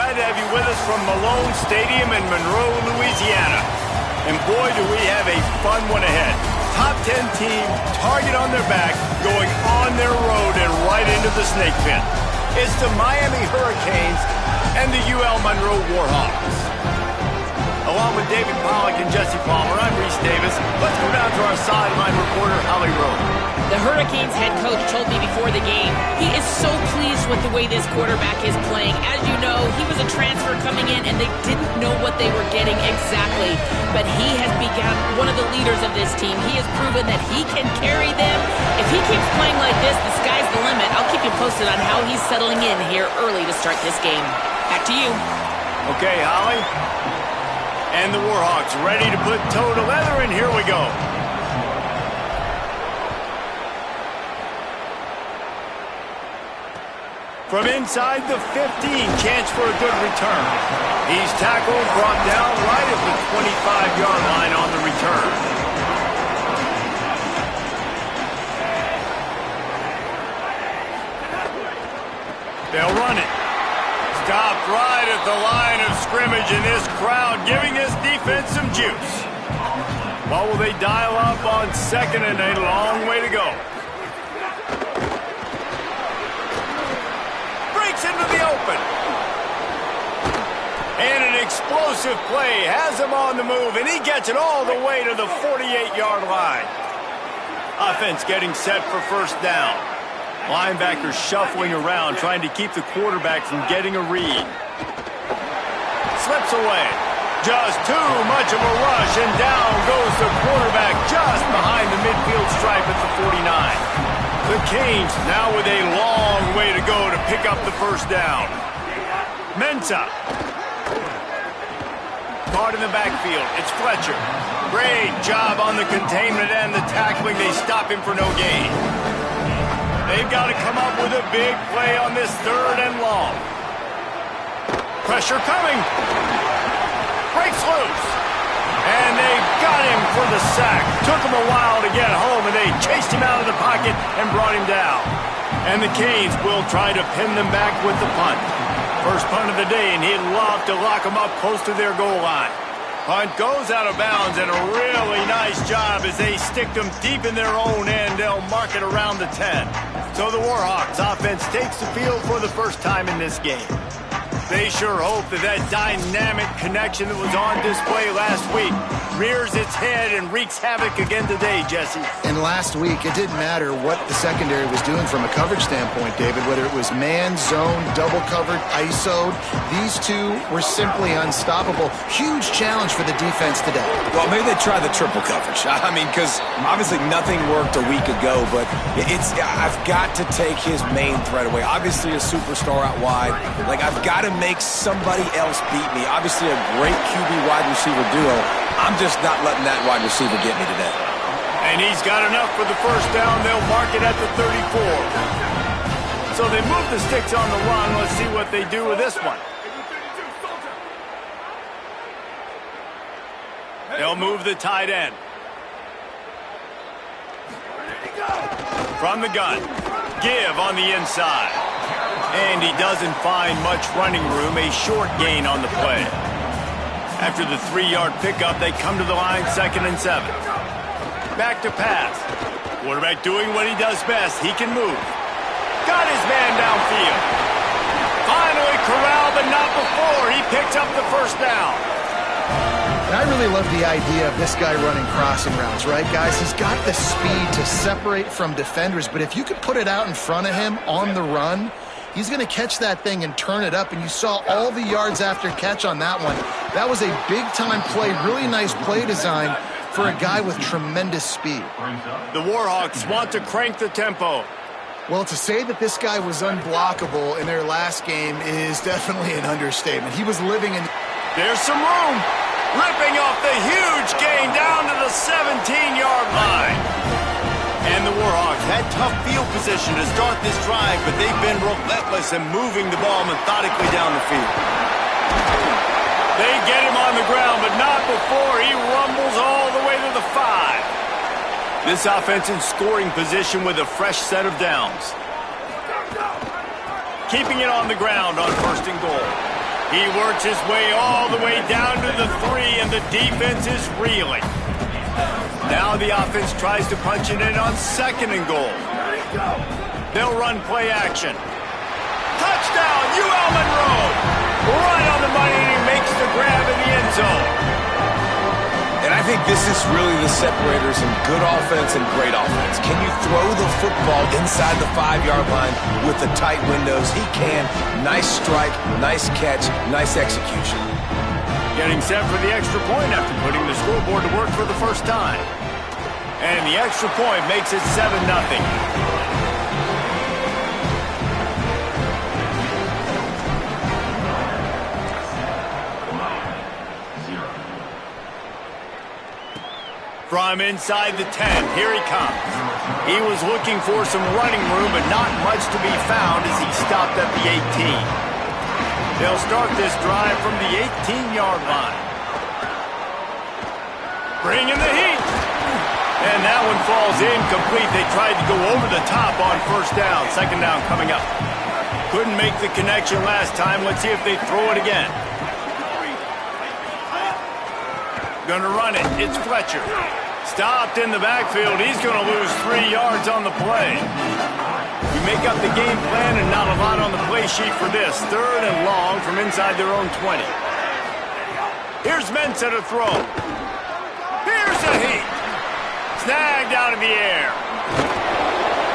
glad to have you with us from Malone Stadium in Monroe, Louisiana. And boy, do we have a fun one ahead. Top 10 team, target on their back, going on their road and right into the snake pit. It's the Miami Hurricanes and the UL Monroe Warhawks. Along with David Pollack and Jesse Palmer, I'm Reese Davis. Let's go down to our sideline reporter, Holly Rowe. The Hurricanes head coach told me before the game he is so pleased with the way this quarterback is playing. As you know, he was a transfer coming in and they didn't know what they were getting exactly. But he has become one of the leaders of this team. He has proven that he can carry them. If he keeps playing like this, the sky's the limit. I'll keep you posted on how he's settling in here early to start this game. Back to you. Okay, Holly. And the Warhawks ready to put toe to leather, and here we go. From inside the 15, chance for a good return. He's tackled, brought down right at the 25-yard line on the return. They'll run it. Stopped right at the line of scrimmage, and this crowd giving this defense some juice. What will they dial up on second and a long way to go? Breaks into the open. And an explosive play has him on the move, and he gets it all the way to the 48-yard line. Offense getting set for first down. Linebackers shuffling around, trying to keep the quarterback from getting a read. Slips away. Just too much of a rush, and down goes the quarterback just behind the midfield stripe at the 49. The Canes now with a long way to go to pick up the first down. Mensah. Caught in the backfield. It's Fletcher. Great job on the containment and the tackling. They stop him for no gain. They've got to come up with a big play on this third and long. Pressure coming. Breaks loose. And they've got him for the sack. Took him a while to get home, and they chased him out of the pocket and brought him down. And the Canes will try to pin them back with the punt. First punt of the day, and he'd love to lock them up close to their goal line. Punt goes out of bounds, and a really nice job as they stick them deep in their own end. They'll mark it around the 10. So the Warhawks offense takes the field for the first time in this game. They sure hope that that dynamic connection that was on display last week rears its head and wreaks havoc again today, Jesse. And last week, it didn't matter what the secondary was doing from a coverage standpoint, David, whether it was man, zone, double covered, ISO'd. These two were simply unstoppable. Huge challenge for the defense today. Well, maybe they try the triple coverage. I mean, because obviously nothing worked a week ago, but I've got to take his main threat away. Obviously a superstar out wide. Like, I've got to make somebody else beat me. Obviously a great QB wide receiver duo. I'm just not letting that wide receiver get me today. And he's got enough for the first down. They'll mark it at the 34. So they move the sticks on the run. Let's see what they do with this one. They'll move the tight end. From the gun. Give on the inside. And he doesn't find much running room. A short gain on the play. After the 3-yard pickup, they come to the line, 2nd and 7. Back to pass. Quarterback doing what he does best. He can move. Got his man downfield. Finally corralled, but not before. He picks up the first down. And I really love the idea of this guy running crossing routes, right, guys? He's got the speed to separate from defenders, but if you could put it out in front of him on the run, he's going to catch that thing and turn it up, and you saw all the yards after catch on that one. That was a big-time play, really nice play design for a guy with tremendous speed. The Warhawks want to crank the tempo. Well, to say that this guy was unblockable in their last game is definitely an understatement. He was living in... There's some room. Ripping off the huge gain down to the 17-yard line. And the Warhawks had tough field position to start this drive, but they've been relentless in moving the ball methodically down the field. They get him on the ground, but not before he rumbles all the way to the 5. This offense in scoring position with a fresh set of downs. Keeping it on the ground on 1st and goal. He works his way all the way down to the 3, and the defense is reeling. Now the offense tries to punch it in on 2nd and goal. They'll run play action. Touchdown, UL Monroe! Right on the money, and he makes the grab in the end zone. And I think this is really the separators in good offense and great offense. Can you throw the football inside the 5-yard line with the tight windows? He can. Nice strike, nice catch, nice execution. Getting set for the extra point after putting the scoreboard to work for the first time. And the extra point makes it 7-0. From inside the 10, here he comes. He was looking for some running room, but not much to be found as he stopped at the 18. They'll start this drive from the 18-yard line. Bring in the heat. And that one falls incomplete. They tried to go over the top on 1st down. 2nd down coming up. Couldn't make the connection last time. Let's see if they throw it again. Gonna run it. It's Fletcher. Stopped in the backfield. He's gonna lose 3 yards on the play. We make up the game plan and not a lot on the play sheet for this. 3rd and long from inside their own 20. Here's Mensah to throw. Here's a heat. Snagged out of the air.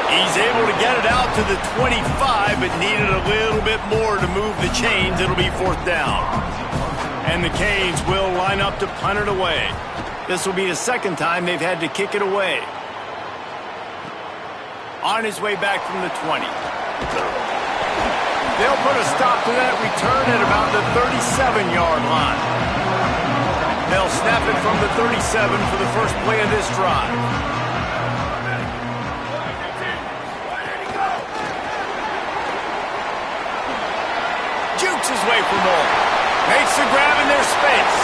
He's able to get it out to the 25, but needed a little bit more to move the chains. It'll be 4th down. And the Canes will line up to punt it away. This will be the 2nd time they've had to kick it away. On his way back from the 20. They'll put a stop to that return at about the 37-yard line. They'll snap it from the 37 for the first play of this drive. Jukes his way for more. Makes the grab in their space.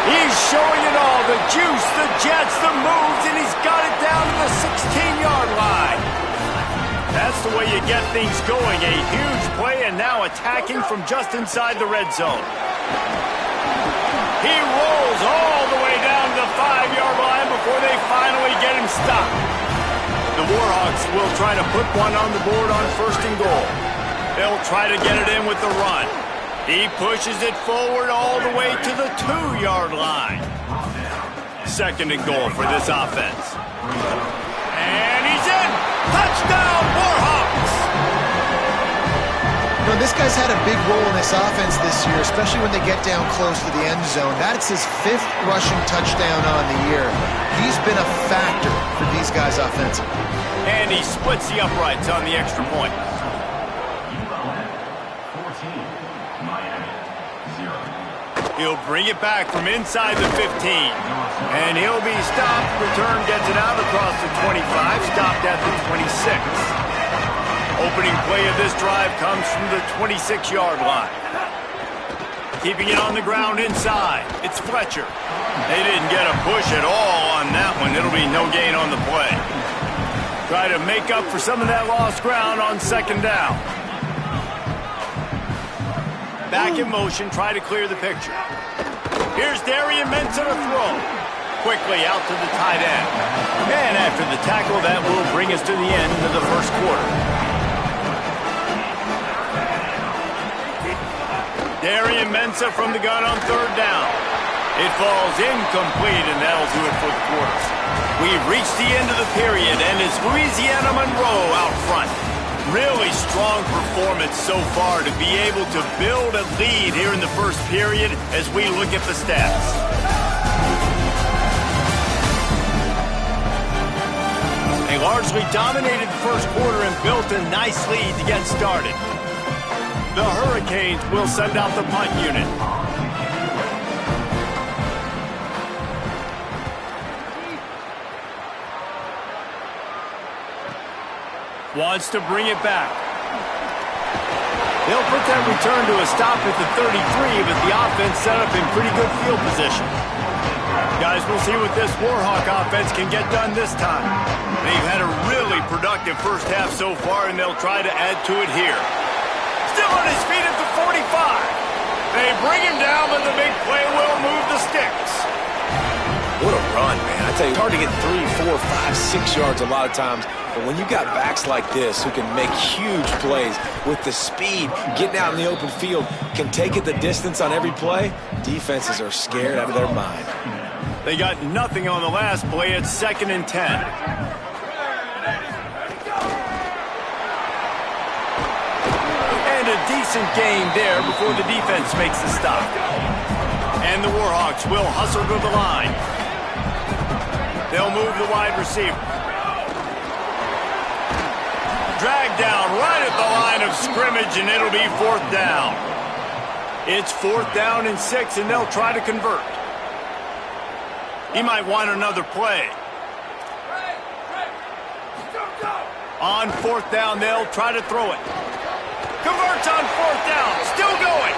He's showing it all. The juice, the jets, the moves, and he's got it down to the 16-yard line. That's the way you get things going. A huge play, and now attacking from just inside the red zone. He rolls all the way down to the 5-yard line before they finally get him stopped. The Warhawks will try to put one on the board on 1st and goal. They'll try to get it in with the run. He pushes it forward all the way to the 2-yard line. 2nd and goal for this offense. And he's in! Touchdown, Warhawks! You know, this guy's had a big role in this offense this year, especially when they get down close to the end zone. That's his 5th rushing touchdown on the year. He's been a factor for these guys offensively. And he splits the uprights on the extra point. He'll bring it back from inside the 15. And he'll be stopped. Return gets it out across the 25. Stopped at the 26. Opening play of this drive comes from the 26-yard line. Keeping it on the ground inside. It's Fletcher. They didn't get a push at all on that one. It'll be no gain on the play. Try to make up for some of that lost ground on 2nd down. Back in motion, try to clear the picture. Here's Darian Mensah to throw. Quickly out to the tight end. And after the tackle, that will bring us to the end of the 1st quarter. Darian Mensah from the gun on 3rd down. It falls incomplete, and that'll do it for the quarter. We've reached the end of the period, and it's Louisiana Monroe out front. Really strong performance so far to be able to build a lead here in the 1st period as we look at the stats. They largely dominated the 1st quarter and built a nice lead to get started. The Hurricanes will send out the punt unit. Wants to bring it back. They'll put that return to a stop at the 33, but the offense set up in pretty good field position. Guys, we'll see what this Warhawk offense can get done this time. They've had a really productive 1st half so far, and they'll try to add to it here. Still on his feet at the They bring him down, but the big play will move the sticks. What a run, man. I tell you, it's hard to get 3, 4, 5, 6 yards a lot of times. But when you got backs like this who can make huge plays with the speed, getting out in the open field, can take it the distance on every play, defenses are scared out of their mind. They got nothing on the last play. It's 2nd and 10. And a decent gain there before the defense makes the stop. And the Warhawks will hustle to the line. They'll move the wide receiver. Drag down right at the line of scrimmage, and it'll be 4th down. It's 4th down and 6, and they'll try to convert. He might want another play. On 4th down, they'll try to throw it. Converts on 4th down, still going.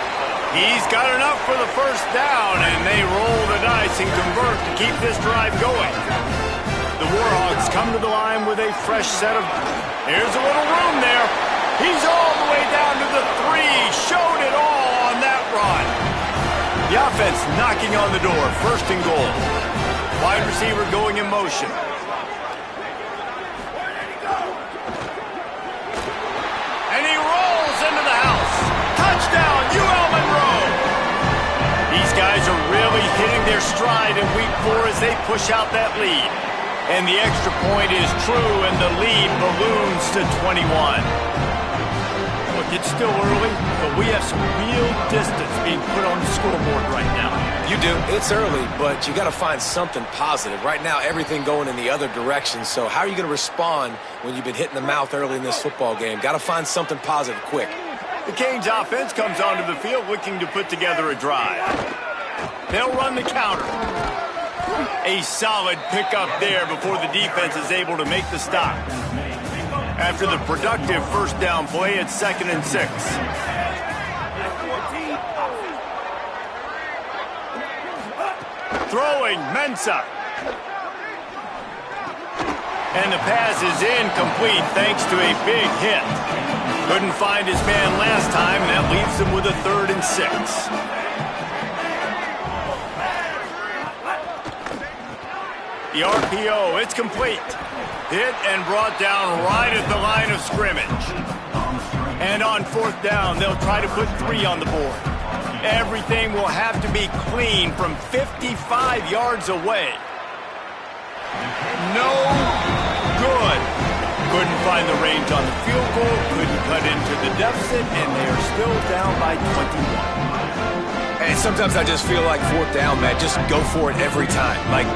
He's got enough for the 1st down, and they roll the dice and convert to keep this drive going. The Warhawks come to the line with a fresh set of... Here's a little room there. He's all the way down to the 3. Showed it all on that run. The offense knocking on the door. 1st and goal. Wide receiver going in motion. And he rolls into the house. Touchdown, UL Monroe. These guys are really hitting their stride in week 4 as they push out that lead. And the extra point is true, and the lead balloons to 21. Look, it's still early, but we have some real distance being put on the scoreboard right now. You do. It's early, but you got to find something positive. Right now, everything going in the other direction. So how are you going to respond when you've been hit in the mouth early in this football game? Got to find something positive quick. The Canes offense comes onto the field looking to put together a drive. They'll run the counter. A solid pickup there before the defense is able to make the stop. After the productive 1st down play, it's 2nd and 6. Throwing, Mensah. And the pass is incomplete thanks to a big hit. Couldn't find his man last time, and that leaves him with a 3rd and 6. The RPO, it's complete. Hit and brought down right at the line of scrimmage. And on 4th down, they'll try to put 3 on the board. Everything will have to be clean from 55 yards away. No good. Couldn't find the range on the field goal, couldn't cut into the deficit, and they are still down by 21. And sometimes I just feel like 4th down, Matt, just go for it every time. Like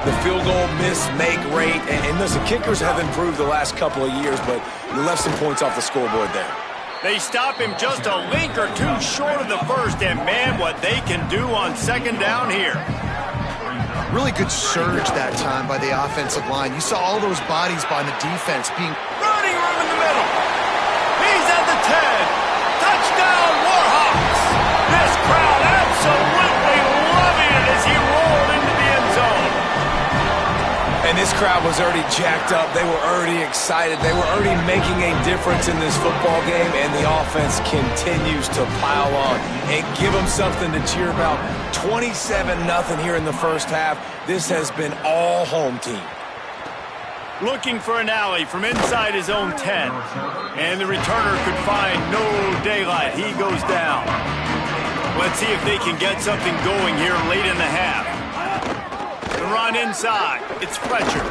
the field goal miss, make rate, and listen, kickers have improved the last couple of years, but you left some points off the scoreboard there. They stop him just a link or 2 short of the 1st, and man, what they can do on 2nd down here. Really good surge that time by the offensive line. You saw all those bodies by the defense being... Running room in the middle. He's at the 10. Touchdown, Warhawks. This crowd absolutely loving it as he rolled into the end zone. And this crowd was already jacked up. They were already excited. They were already making a difference in this football game, and the offense continues to pile on and give them something to cheer about. 27-0 here in the 1st half. This has been all home team. Looking for an alley from inside his own 10. And the returner could find no daylight. He goes down. Let's see if they can get something going here late in the half. The run inside. It's Fletcher.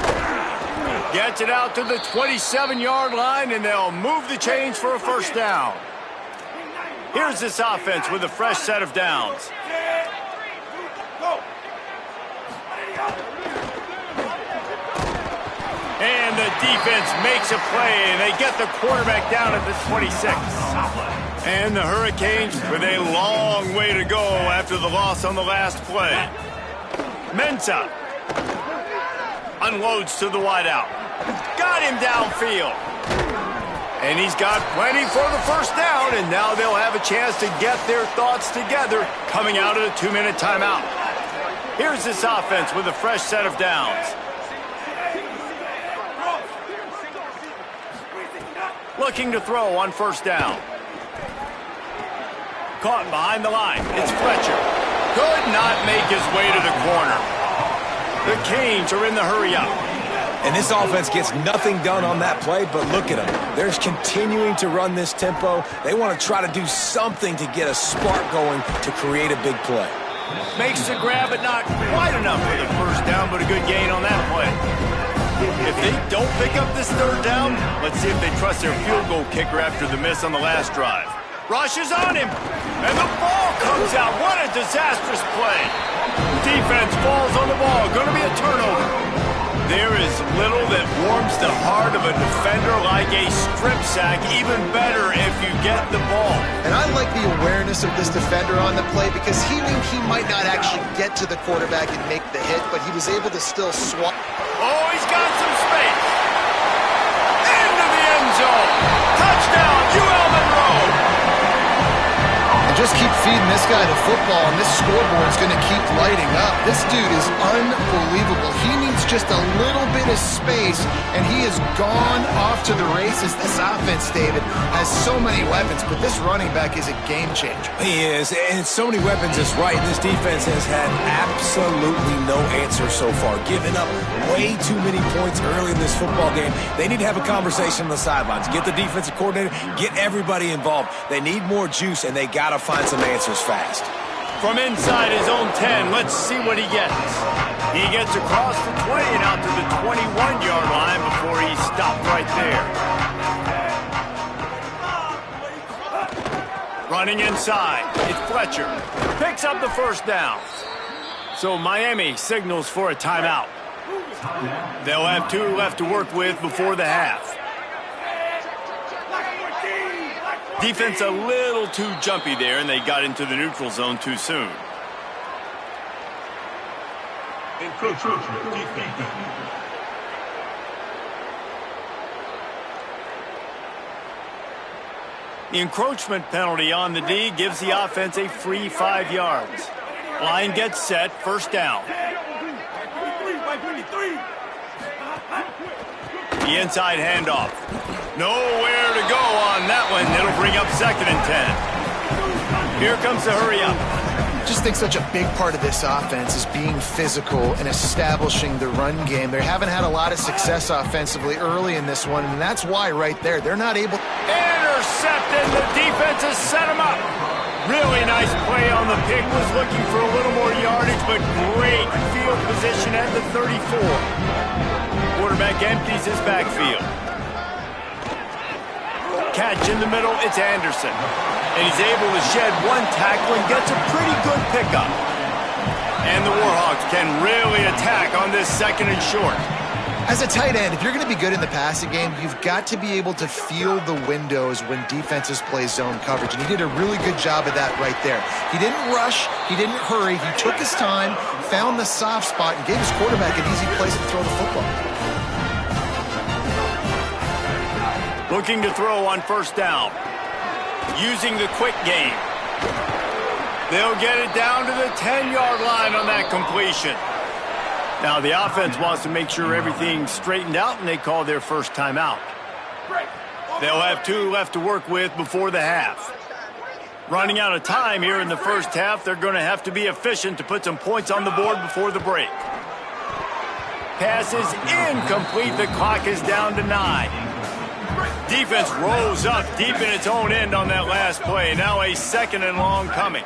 Gets it out to the 27-yard line, and they'll move the chains for a 1st down. Here's this offense with a fresh set of downs. And the defense makes a play, and they get the quarterback down at the 26. And the Hurricanes with a long way to go after the loss on the last play. Mensah unloads to the wideout. Got him downfield. And he's got plenty for the 1st down, and now they'll have a chance to get their thoughts together coming out of the 2-minute timeout. Here's this offense with a fresh set of downs. Looking to throw on 1st down. Caught behind the line. It's Fletcher. Could not make his way to the corner. The Canes are in the hurry-up. And this offense gets nothing done on that play, but look at them. They're continuing to run this tempo. They want to try to do something to get a spark going to create a big play. Makes the grab, but not quite enough for the first down, but a good gain on that play. If they don't pick up this third down, let's see if they trust their field goal kicker after the miss on the last drive. Rush is on him, and the ball comes out. What a disastrous play. Defense falls on the ball. Going to be a turnover. There is little that warms the heart of a defender like a strip sack. Even better if you get the ball. And I like the awareness of this defender on the play because he knew he might not actually get to the quarterback and make the hit, but he was able to still swat. Oh, he's got some space. Into the end zone. Touchdown, UL Monroe. And just keep feeding this guy the football, and this scoreboard's going to keep lighting up. This dude is unbelievable. He needs just a little bit of space, and he has gone off to the races. This offense, David, has so many weapons, but this running back is a game changer. He is, and so many weapons is right. This defense has had absolutely no answer so far, giving up way too many points early in this football game. They need to have a conversation on the sidelines. Get the defensive coordinator, get everybody involved. They need more juice, and they got to find some answers fast. From inside his own 10, let's see what he gets. He gets across the 20 and out to the 21-yard line before he stopped right there. Running inside, it's Fletcher. Picks up the first down. So Miami signals for a timeout. They'll have 2 left to work with before the half. Defense a little too jumpy there, and they got into the neutral zone too soon. The encroachment penalty on the D gives the offense a free 5 yards. Line gets set, first down. The inside handoff. Nowhere to go on that one. It'll bring up 2nd and 10. Here comes the hurry up. I just think such a big part of this offense is being physical and establishing the run game. They haven't had a lot of success offensively early in this one, and that's why right there, they're not able. Intercepted. The defense has set him up. Really nice play on the pick. Was looking for a little more yardage, but great field position at the 34. Quarterback empties his backfield. Catch in the middle, it's Anderson. And he's able to shed one tackle and gets a pretty good pickup. And the Warhawks can really attack on this 2nd and short. As a tight end, if you're going to be good in the passing game, you've got to be able to feel the windows when defenses play zone coverage. And he did a really good job of that right there. He didn't rush, he didn't hurry, he took his time, found the soft spot, and gave his quarterback an easy place to throw the football. Looking to throw on first down. Using the quick game. They'll get it down to the 10-yard line on that completion. Now the offense wants to make sure everything's straightened out, and they call their first timeout. They'll have 2 left to work with before the half. Running out of time here in the first half, they're going to have to be efficient to put some points on the board before the break. Pass is incomplete. The clock is down to 9. Defense rose up deep in its own end on that last play. Now a 2nd and long coming.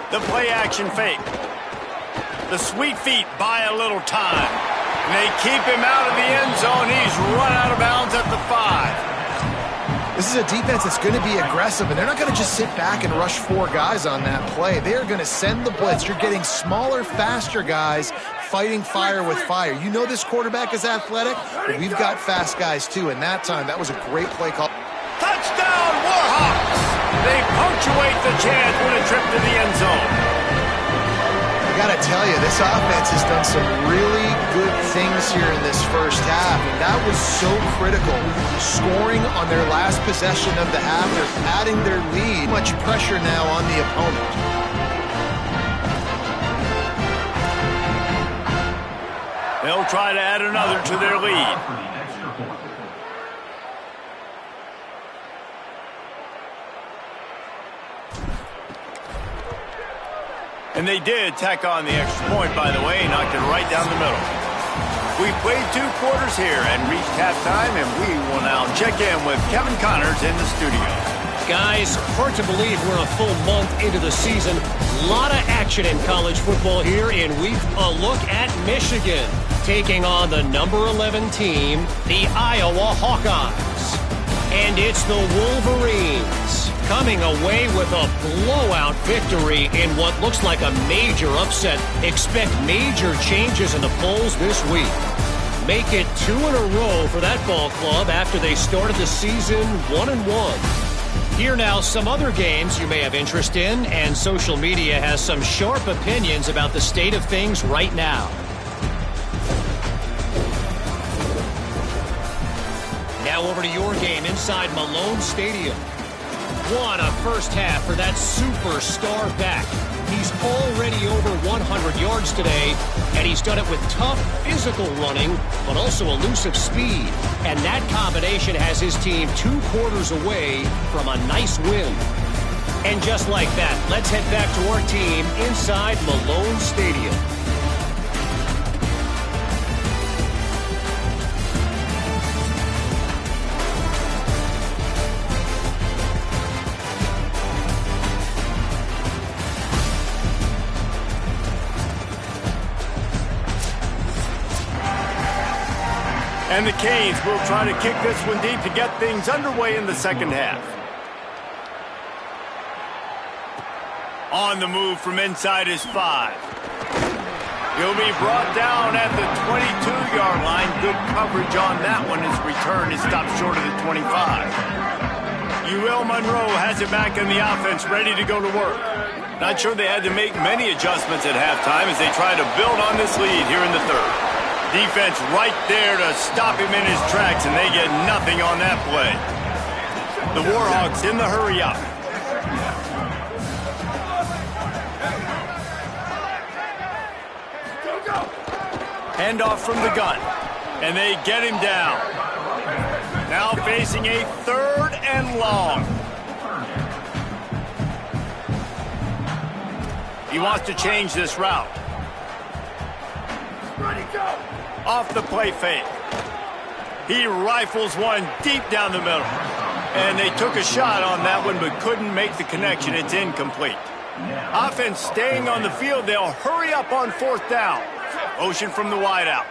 The play action fake. The sweet feet buy a little time. And they keep him out of the end zone. He's run out of bounds at the 5. This is a defense that's going to be aggressive, and they're not going to just sit back and rush 4 guys on that play. They are going to send the blitz. You're getting smaller, faster guys fighting fire with fire. You know this quarterback is athletic, but we've got fast guys too, and that time, that was a great play call. Touchdown, Warhawks! They punctuate the chance with a trip to the end zone. I got to tell you, this offense has done some really good things here in this first half, and that was so critical. Scoring on their last possession of the half, they're adding their lead. Much pressure now on the opponent. They'll try to add another to their lead. And they did tack on the extra point, by the way, knocked it right down the middle. We played 2 quarters here and reached halftime, and we will now check in with Kevin Connors in the studio. Guys, hard to believe we're a full month into the season. A lot of action in college football here, and we've a look at Michigan taking on the number 11 team, the Iowa Hawkeyes. And it's the Wolverines coming away with a blowout victory in what looks like a major upset. Expect major changes in the polls this week. Make it 2 in a row for that ball club after they started the season 1-1. Here now, some other games you may have interest in, and social media has some sharp opinions about the state of things right now. Now over to your game inside Malone Stadium. What a first half for that superstar back. He's already over 100 yards today, and he's done it with tough physical running, but also elusive speed. And that combination has his team 2 quarters away from a nice win. And just like that, let's head back to our team inside Malone Stadium. And the Canes will try to kick this one deep to get things underway in the second half. On the move from inside is 5. He'll be brought down at the 22-yard line. Good coverage on that one. His return is stopped short of the 25. Monroe has it back in the offense, ready to go to work. Not sure they had to make many adjustments at halftime as they try to build on this lead here in the third. Defense right there to stop him in his tracks, and they get nothing on that play. The Warhawks in the hurry-up. Handoff from the gun, and they get him down. Now facing a 3rd and long. He wants to change this route. Off the play fake. He rifles one deep down the middle. And they took a shot on that one but couldn't make the connection. It's incomplete. Offense staying on the field. They'll hurry up on 4th down. Motion from the wideout.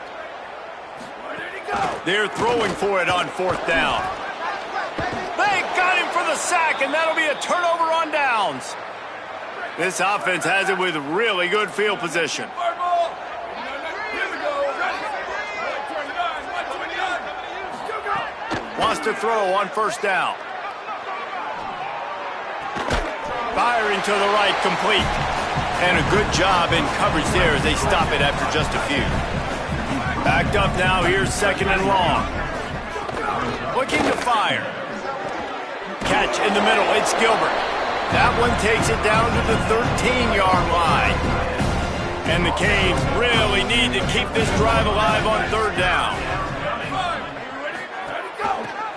They're throwing for it on 4th down. They got him for the sack, and that'll be a turnover on downs. This offense has it with really good field position. Wants to throw on 1st down. Firing to the right, complete. And a good job in coverage there as they stop it after just a few. Backed up now, here's 2nd and long. Looking to fire. Catch in the middle, it's Gilbert. That one takes it down to the 13-yard line. And the Canes really need to keep this drive alive on 3rd down.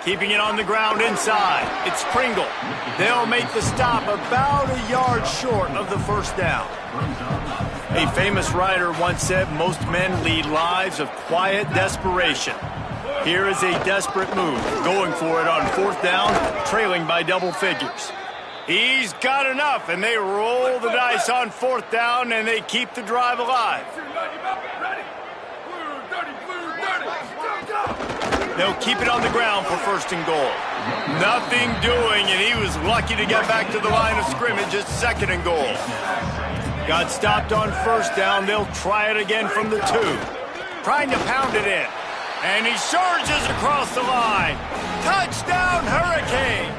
Keeping it on the ground inside. It's Pringle. They'll make the stop about a yard short of the 1st down. A famous writer once said, most men lead lives of quiet desperation. Here is a desperate move. Going for it on 4th down, trailing by double figures. He's got enough, and they roll the dice on 4th down, and they keep the drive alive. They'll keep it on the ground for 1st and goal. Nothing doing, and he was lucky to get back to the line of scrimmage at 2nd and goal. Got stopped on 1st down. They'll try it again from the 2. Trying to pound it in. And he surges across the line. Touchdown, Hurricanes!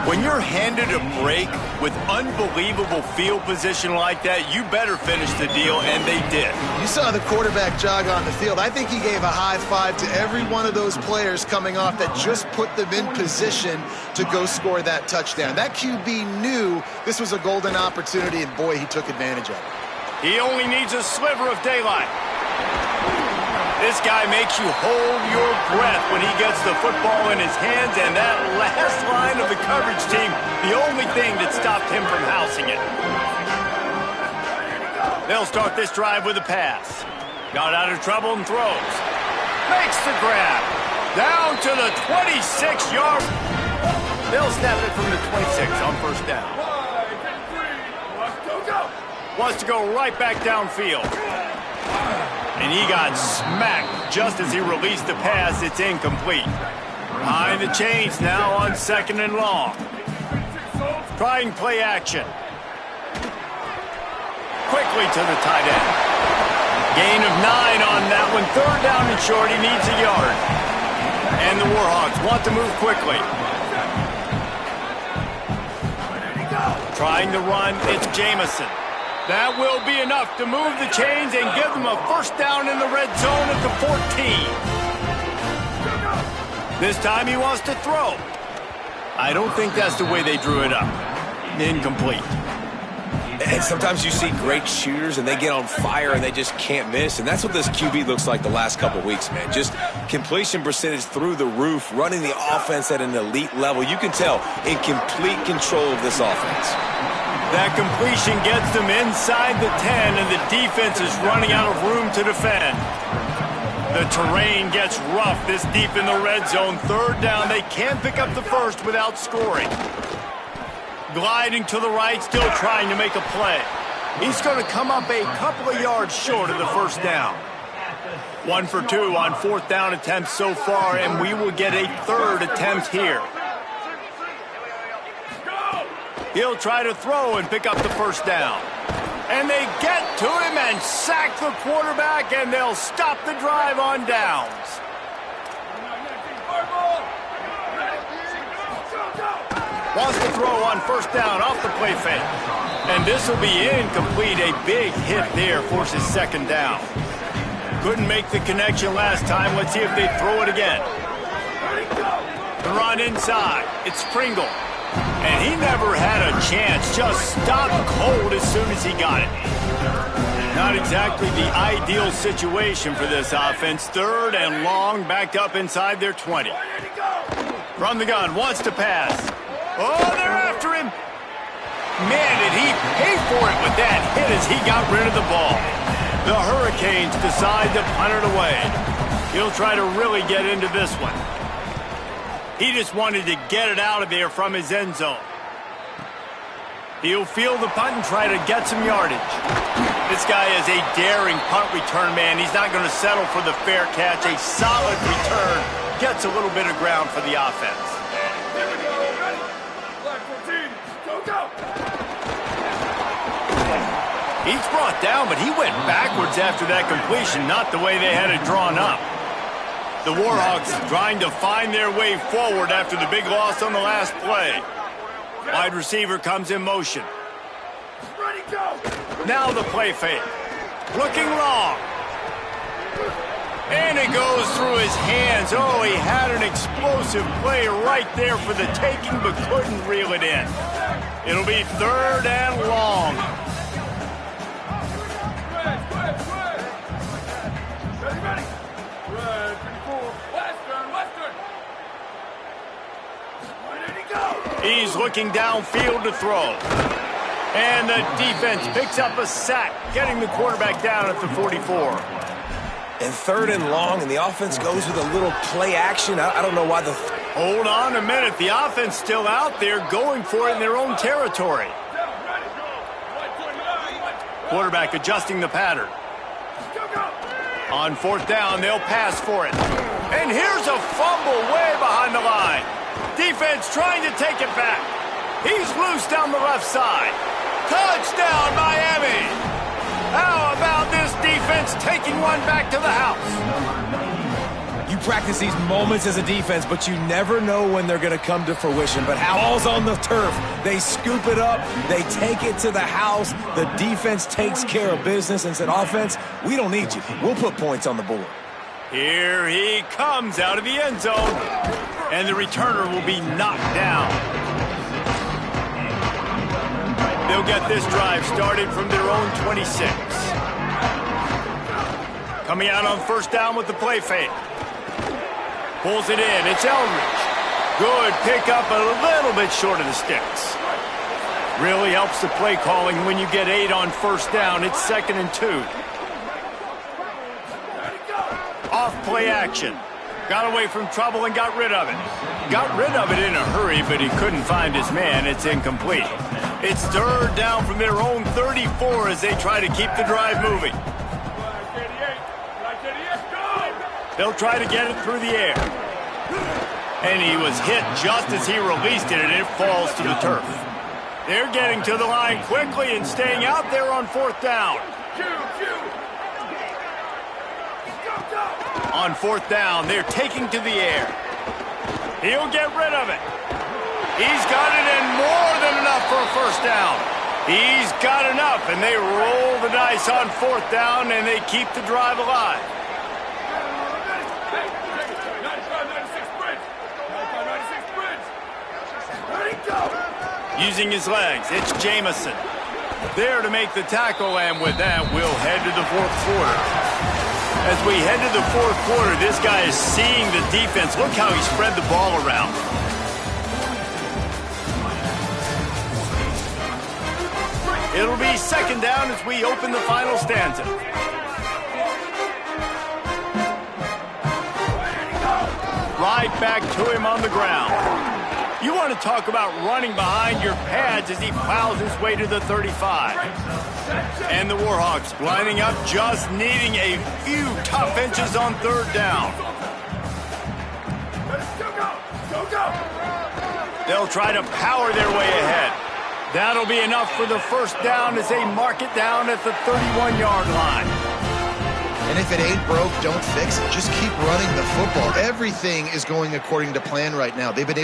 When you're handed a break with unbelievable field position like that, you better finish the deal, and they did. You saw the quarterback jog on the field. I think he gave a high five to every one of those players coming off that just put them in position to go score that touchdown. That QB knew this was a golden opportunity, and boy, he took advantage of it. He only needs a sliver of daylight. This guy makes you hold your breath when he gets the football in his hands, and that last line of the coverage team, the only thing that stopped him from housing it. They'll start this drive with a pass. Got out of trouble and throws. Makes the grab. Down to the 26-yard. They'll snap it from the 26 on first down. Wants to go right back downfield. And he got smacked just as he released the pass. It's incomplete. Behind the chains now on 2nd and long. Trying play action. Quickly to the tight end. Gain of 9 on that one. 3rd down and short. He needs a yard. And the Warhawks want to move quickly. Trying to run. It's Jamison. That will be enough to move the chains and give them a first down in the red zone at the 14. This time he wants to throw. I don't think that's the way they drew it up. Incomplete. And sometimes you see great shooters and they get on fire and they just can't miss. And that's what this QB looks like the last couple weeks, man. Just completion percentage through the roof, running the offense at an elite level. You can tell in complete control of this offense. That completion gets them inside the 10 and the defense is running out of room to defend. The terrain gets rough this deep in the red zone. 3rd down, they can't pick up the first without scoring. Gliding to the right, still trying to make a play. He's going to come up a couple of yards short of the first down. 1 for 2 on 4th down attempts so far, and we will get a 3rd attempt here. He'll try to throw and pick up the first down. And they get to him and sack the quarterback, and they'll stop the drive on downs. Wants to throw on first down off the play fake. And this will be incomplete. A big hit there forces 2nd down. Couldn't make the connection last time. Let's see if they throw it again. The run inside. It's Pringle. And he never had a chance. Just stopped cold as soon as he got it. Not exactly the ideal situation for this offense. 3rd and long, backed up inside their 20. From the gun, wants to pass. Oh, they're after him. Man, did he pay for it with that hit as he got rid of the ball. The Hurricanes decide to punt it away. He'll try to really get into this one. He just wanted to get it out of there from his end zone. He'll field the punt and try to get some yardage. This guy is a daring punt return man. He's not going to settle for the fair catch. A solid return gets a little bit of ground for the offense. He's brought down, but he went backwards after that completion, not the way they had it drawn up. The Warhawks trying to find their way forward after the big loss on the last play. Wide receiver comes in motion. Now the play fake. Looking long. And it goes through his hands. Oh, he had an explosive play right there for the taking, but couldn't reel it in. It'll be 3rd and long. He's looking downfield to throw. And the defense picks up a sack, getting the quarterback down at the 44. And 3rd and long, and the offense goes with a little play action. I don't know why the... Hold on a minute. The offense still out there going for it in their own territory. Quarterback adjusting the pattern. On 4th down, they'll pass for it. And here's a fumble way behind the line. Defense trying to take it back. He's loose down the left side. Touchdown, Miami! How about this defense taking one back to the house? You practice these moments as a defense, but you never know when they're going to come to fruition. But ball's on the turf. They scoop it up. They take it to the house. The defense takes care of business and said, offense, we don't need you. We'll put points on the board. Here he comes out of the end zone. And the returner will be knocked down. They'll get this drive started from their own 26. Coming out on 1st down with the play fake. Pulls it in. It's Eldridge. Good pick up, a little bit short of the sticks. Really helps the play calling when you get 8 on first down. It's 2nd and 2. Off play action. Got away from trouble and got rid of it. Got rid of it in a hurry, but he couldn't find his man. It's incomplete. It's 3rd down from their own 34 as they try to keep the drive moving. They'll try to get it through the air. And he was hit just as he released it, and it falls to the turf. They're getting to the line quickly and staying out there on 4th down. On 4th down, they're taking to the air. He'll get rid of it. He's got it and more than enough for a first down. He's got enough, and they roll the dice on 4th down, and they keep the drive alive. Using his legs, it's Jamison. There to make the tackle, and with that, we'll head to the 4th quarter. As we head to the 4th quarter, this guy is seeing the defense. Look how he spread the ball around. It'll be 2nd down as we open the final stanza. Right back to him on the ground. You want to talk about running behind your pads as he plows his way to the 35. And the Warhawks lining up, just needing a few tough inches on 3rd down. They'll try to power their way ahead. That'll be enough for the first down as they mark it down at the 31-yard line. And if it ain't broke, don't fix it. Just keep running the football. Everything is going according to plan right now. They've been able